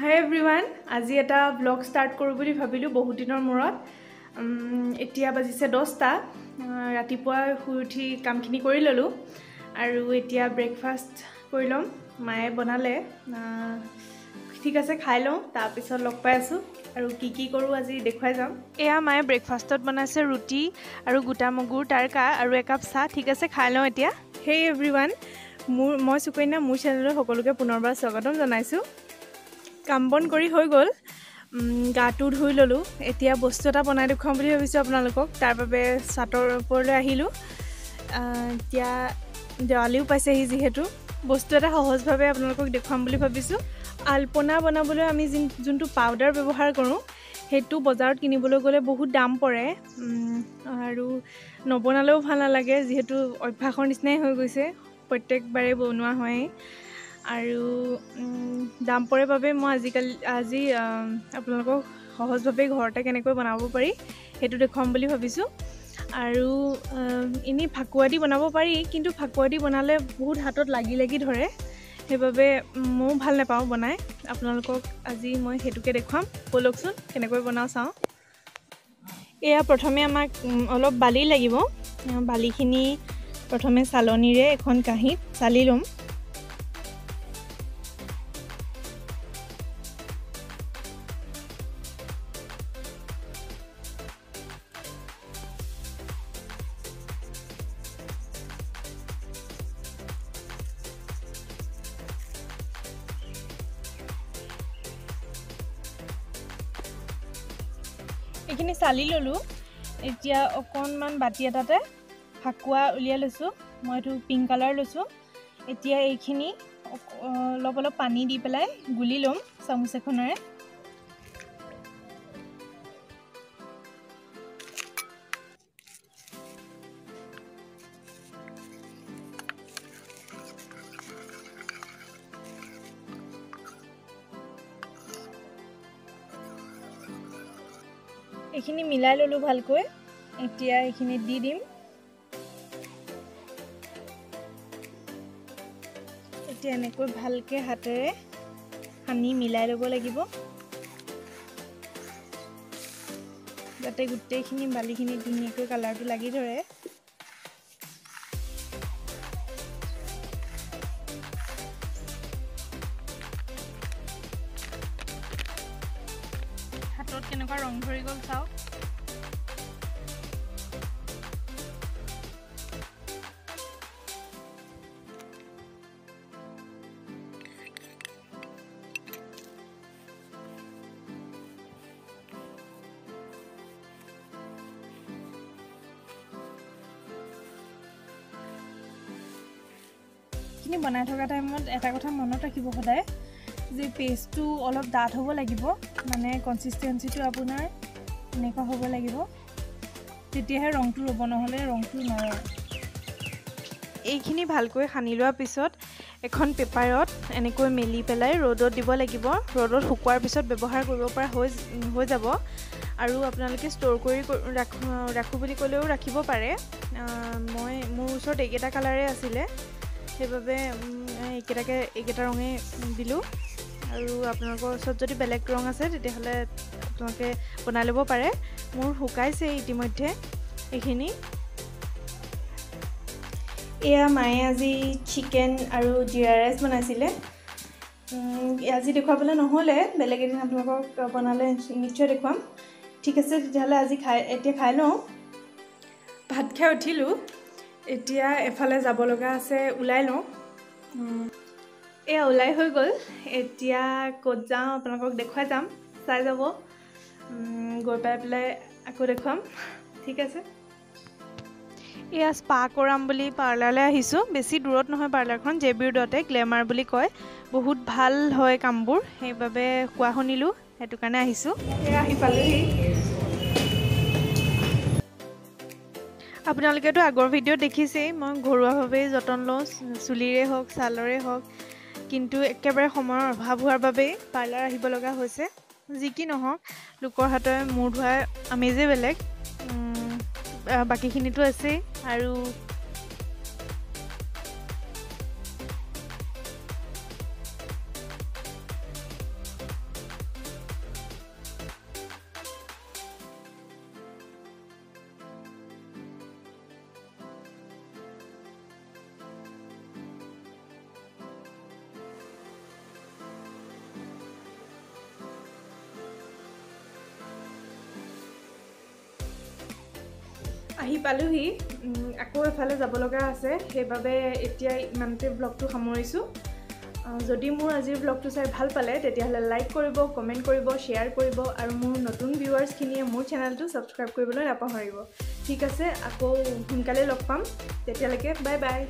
hi everyone আজি এটা blog start কৰো বুলি ভাবিলো বহুত দিনৰ মূৰত এতিয়া বাজিছে 10টা ৰাতিপুৱা শুই উঠি কামখিনি কৰি ললো আৰু এতিয়া ব্ৰেকফাষ্ট কৰি লম মায়ে বনালে ঠিক আছে খাই লওঁ তাৰ পিছত লগ পাই আছো আৰু কি কৰো আজি দেখুৱাই যাম এয়া মায়ে ব্ৰেকফাষ্টত বনাইছে ৰুটি আৰু গোটা মগুৰ তাৰকা আৰু একাপ চাহ ঠিক আছে খাই লওঁ এতিয়া হে এভৰিৱান মই সুকন্যা মোৰ চেনেলত সকলোকে পুনৰবাৰ স্বাগতম জনাইছো কাম বন কৰি হৈ গ'ল গাটো ধুই ললো এতিয়া বস্তু এটা বনাই দেখুৱাম বুলি ভাবিছো আপোনালোকক তাৰ বাবে সাতৰ ওপৰলৈ আহিলো এতিয়া দেৱালীও পাইছেহি যিহেতু বস্তু এটা সহজভাৱে আপোনালোকক দেখুৱাম বুলি ভাবিছো আলপনা বনাবলৈ আমি যোনটো পাউডাৰ ব্যৱহাৰ কৰোঁ হেতু বজাৰত কিনিবলৈ গ'লে বহুত দাম পৰে আৰু নবনালেও ভাল নালাগে যেহেতু অভ্যাসৰ নিচিনাই হৈ গৈছে প্ৰত্যেকবাৰে বনোৱা হয় আৰু দাম পৰে বাবে মই আজি আপোনালোকক সহজভাৱে ঘৰতে কেনেকৈ বনাব পাৰি হেতু দেখুৱাম বুলি ভাবিছো আৰু ইনি ফাকুৱা দি বনাব পাৰি কিন্তু ফাকুৱা দি বনালে বহুত হাতত লাগি ধৰে সেইবাবে মই ভাল নাপাওঁ বনাই আপোনালোকক আজি মই হেতুকে দেখুৱাম বলকচোন কেনেকৈ বনাও চাওঁ এয়া প্ৰথমে আমাক অলপ বালি লাগিব বালিখিনি প্ৰথমে চালনীৰে এখন কাঁহীত চালি লম এইখিনি চালি ললো এতিয়া অকণমান বাটি এটাতে ফাকুৱা উলিয়াই লৈছো মই এইটো পিংক কালাৰ লৈছো এতিয়া এইখিনি অলপ পানী দি পেলাই গুলি লম চামুচ এখনেৰে এইখিনি মিলাই ললো ভালকৈ এতিয়া এইখিনি দি দিম এতিয়া এনেকৈ ভালকৈ হাতেৰে সানি মিলাই ল'ব লাগিব যাতে গোটেইখিনি বালিখিনি ধুনীয়াকৈ কালাৰটো লাগি ধৰে হাতত কেনেকুৱা ৰং ধৰি গ'ল চাওক খিনি বনাই থকা টাইমত এটা কথা মনত ৰাখিব সদায় যে পেষ্টটো অলপ ডাঠ হ'ব লাগিব মানে কনসিস্টেন্সিটো আপোনাৰ এনেকুৱা হ'ব লাগিব তেতিয়াহে ৰংটো ৰব নহলে ৰংটো নৰয় এইখিনি ভালকৈ সানি লোৱাৰ পিছত এখন পেপাৰত এনেকৈ মেলি পেলাই ৰ'দত দিব লাগিব ৰ'দত শুকুৱাৰ পিছত ব্যৱহাৰ কৰিব পৰা হৈ যাব আৰু আপোনালোকে ষ্ট'ৰ কৰি ৰাখো বুলি ক'লেও ৰাখিব পাৰে মোৰ ওচৰত এইকেইটা কালাৰে আছিলে সেইবাবে এইকেইটা ৰঙে দিলোঁ আৰু আপোনালোকৰ ওচৰত যদি বেলেগ ৰং আছে তেতিয়াহ'লে আপোনালোকে বনাই ল'ব পাৰে মোৰ শুকাইছে ইতিমধ্যে এইখিনি এয়া মায়ে আজি চিকেন আৰু জিৰা ৰাইচ বনাইছিলে আজি দেখুৱাবলৈ নহ'লে বেলেগ এদিন আপোনালোকক বনালে নিশ্চয় দেখুৱাম ঠিক আছে তেতিয়াহ'লে আজি এতিয়া খাই লওঁ ভাত খাই উঠিলোঁ এতিয়া এফালে যাব লগা আছে ওলাই লওঁ এয়া ওলাই হৈ গ'ল এতিয়া ক'ত যাওঁ আপোনালোকক দেখুৱাই যাম চাই যাব গৈ পাই পেলাই আকৌ দেখুৱাম ঠিক আছে এয়া স্পা কৰাম বুলি পাৰ্লাৰলৈ আহিছোঁ বেছি দূৰত নহয় পাৰ্লাৰখন জেবি ৰোডতে গ্লেমাৰ বুলি কয় বহুত ভাল হয় কামবোৰ সেইবাবে কোৱা শুনিলোঁ সেইটো কাৰণে আহিছোঁ এয়া আহি পালোহি আপোনালোকেতো আগৰ ভিডিঅ'ত দেখিছেই মই ঘৰুৱাভাৱে যতন লওঁ চুলিৰে হওক ছালৰে হওক কিন্তু একেবাৰে সময়ৰ অভাৱ হোৱাৰ বাবে পাৰ্লাৰ আহিব লগা হৈছে যি কি নহওক লোকৰ হাতে মূৰ ধোৱাৰ আমেজেই বেলেগ বাকীখিনিতো আছেই আৰু আহি পালোহি আকৌ এফালে যাব লগা আছে সেইবাবে এতিয়া ইমানতে ব্লগটো সামৰিছোঁ যদি মোৰ আজিৰ ব্লগটো চাই ভাল পালে তেতিয়াহ'লে লাইক কৰিব কমেণ্ট কৰিব শ্বেয়াৰ কৰিব আৰু মোৰ নতুন ভিউৱাৰ্ছখিনিয়ে মোৰ চেনেলটো ছাবস্ক্ৰাইব কৰিবলৈ নাপাহৰিব ঠিক আছে আকৌ সোনকালে লগ পাম তেতিয়ালৈকে বাই বাই